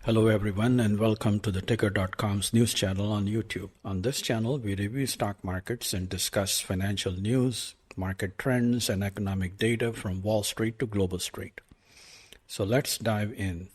Hello everyone and welcome to the Ticker.com's news channel on YouTube. On this channel, we review stock markets and discuss financial news, market trends, and economic data from Wall Street to Global Street. So let's dive in.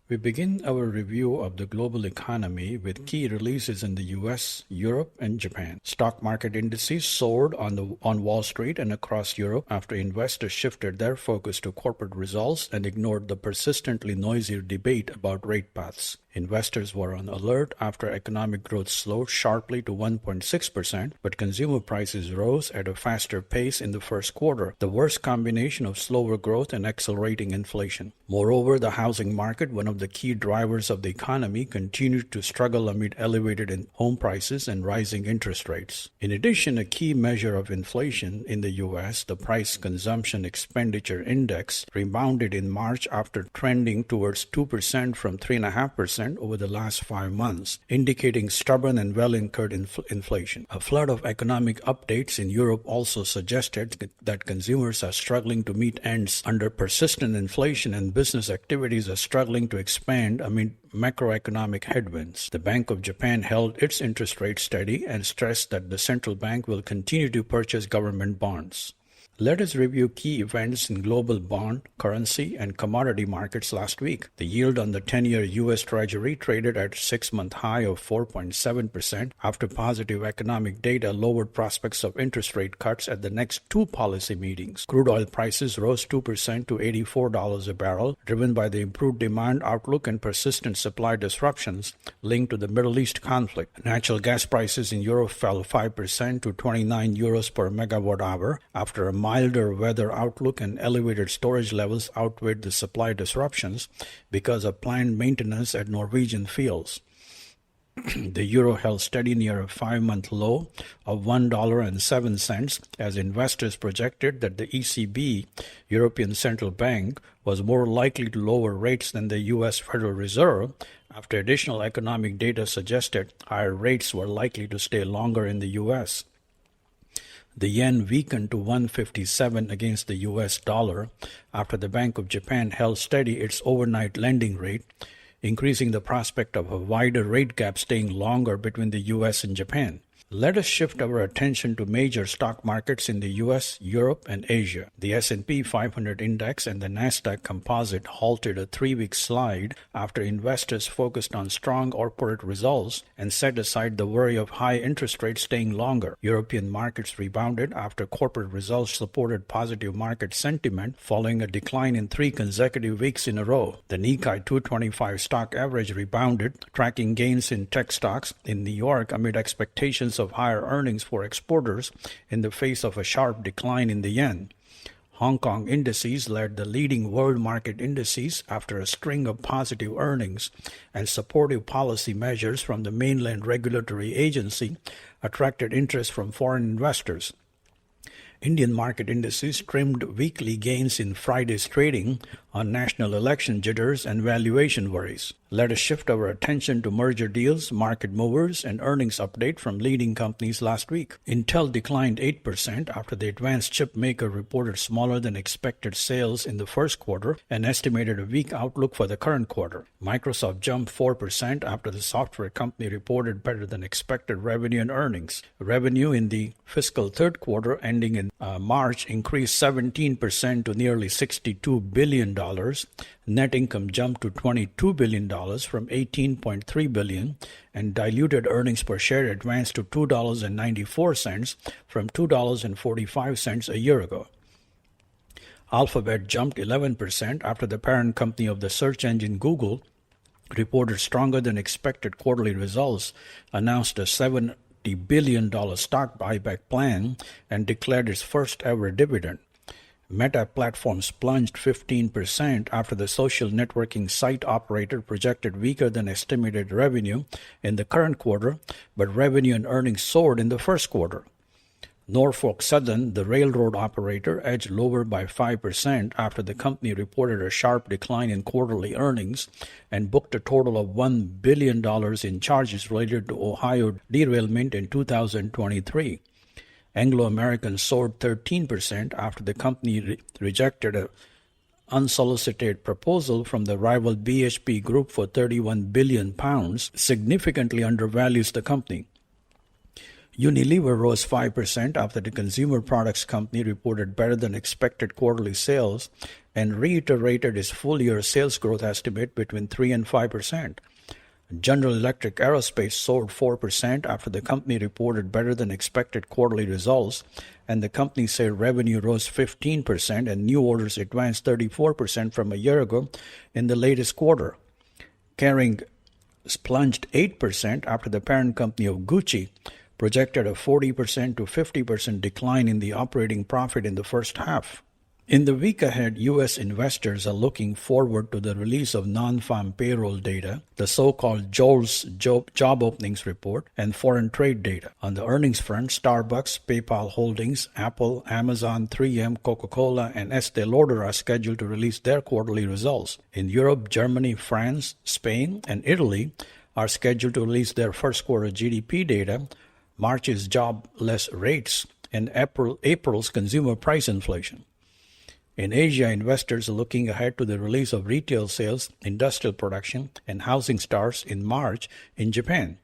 We begin our review of the global economy with key releases in the US, Europe, and Japan. Stock market indices soared on Wall Street and across Europe after investors shifted their focus to corporate results and ignored the persistently noisy debate about rate paths. Investors were on alert after economic growth slowed sharply to 1.6%, but consumer prices rose at a faster pace in the first quarter, the worst combination of slower growth and accelerating inflation. Moreover, the housing market, one of the key drivers of the economy, continued to struggle amid elevated home prices and rising interest rates. In addition, a key measure of inflation in the U.S., the Price Consumption Expenditure Index, rebounded in March after trending towards 2% from 3.5% over the last 5 months, indicating stubborn and well-incurred inflation. A flood of economic updates in Europe also suggested that consumers are struggling to meet ends under persistent inflation and business activities are struggling to expand amid macroeconomic headwinds. The Bank of Japan held its interest rate steady and stressed that the central bank will continue to purchase government bonds. Let us review key events in global bond, currency, and commodity markets last week. The yield on the 10-year U.S. Treasury traded at a 6-month high of 4.7% after positive economic data lowered prospects of interest rate cuts at the next 2 policy meetings. Crude oil prices rose 2% to $84 a barrel, driven by the improved demand outlook and persistent supply disruptions linked to the Middle East conflict. Natural gas prices in Europe fell 5% to 29 euros per megawatt hour after a milder weather outlook and elevated storage levels outweighed the supply disruptions because of planned maintenance at Norwegian fields. The euro held steady near a 5-month low of $1.07 as investors projected that the ECB, European Central Bank, was more likely to lower rates than the U.S. Federal Reserve after additional economic data suggested higher rates were likely to stay longer in the U.S. The yen weakened to 157 against the U.S. dollar after the Bank of Japan held steady its overnight lending rate, increasing the prospect of a wider rate gap staying longer between the U.S. and Japan. Let us shift our attention to major stock markets in the U.S., Europe, and Asia. The S&P 500 index and the Nasdaq composite halted a 3-week slide after investors focused on strong corporate results and set aside the worry of high interest rates staying longer. European markets rebounded after corporate results supported positive market sentiment following a decline in 3 consecutive weeks in a row. The Nikkei 225 stock average rebounded, tracking gains in tech stocks in New York amid expectations of higher earnings for exporters in the face of a sharp decline in the yen. Hong Kong indices led the leading world market indices after a string of positive earnings and supportive policy measures from the mainland regulatory agency attracted interest from foreign investors. Indian market indices trimmed weekly gains in Friday's trading on national election jitters and valuation worries. Let us shift our attention to merger deals, market movers, and earnings update from leading companies last week. Intel declined 8% after the advanced chip maker reported smaller than expected sales in the first quarter and estimated a weak outlook for the current quarter. Microsoft jumped 4% after the software company reported better than expected revenue and earnings. Revenue in the fiscal third quarter ending in March increased 17% to nearly $62 billion. Net income jumped to $22 billion from $18.3 billion, and diluted earnings per share advanced to $2.94 from $2.45 a year ago. Alphabet jumped 11% after the parent company of the search engine Google reported stronger than expected quarterly results, announced a $70 billion stock buyback plan, and declared its first ever dividend. Meta Platforms plunged 15% after the social networking site operator projected weaker than estimated revenue in the current quarter, but revenue and earnings soared in the first quarter. Norfolk Southern, the railroad operator, edged lower by 5% after the company reported a sharp decline in quarterly earnings and booked a total of $1 billion in charges related to Ohio derailment in 2023. Anglo American soared 13% after the company rejected a unsolicited proposal from the rival BHP Group for £31 billion significantly undervalues the company. Unilever rose 5% after the consumer products company reported better than expected quarterly sales and reiterated its full-year sales growth estimate between 3 and 5%. General Electric Aerospace soared 4% after the company reported better than expected quarterly results, and the company said revenue rose 15% and new orders advanced 34% from a year ago in the latest quarter. Kering plunged 8% after the parent company of Gucci projected a 40% to 50% decline in the operating profit in the first half. In the week ahead, U.S. investors are looking forward to the release of non-farm payroll data, the so-called JOLTS job openings report, and foreign trade data. On the earnings front, Starbucks, PayPal Holdings, Apple, Amazon, 3M, Coca-Cola, and Estée Lauder are scheduled to release their quarterly results. In Europe, Germany, France, Spain, and Italy are scheduled to release their first quarter GDP data, March's jobless rates, and April's consumer price inflation. In Asia, investors are looking ahead to the release of retail sales, industrial production, and housing starts in March in Japan.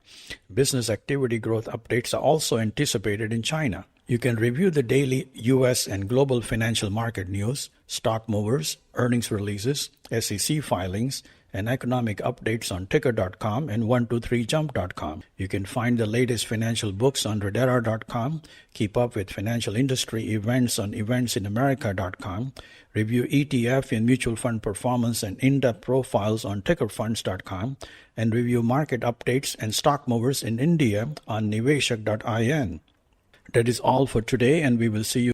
Business activity growth updates are also anticipated in China. You can review the daily U.S. and global financial market news, stock movers, earnings releases, SEC filings, and economic updates on ticker.com and 123jump.com. You can find the latest financial books on redera.com, keep up with financial industry events on eventsinamerica.com, review ETF and mutual fund performance and in-depth profiles on tickerfunds.com, and review market updates and stock movers in India on niveshak.in. That is all for today, and we will see you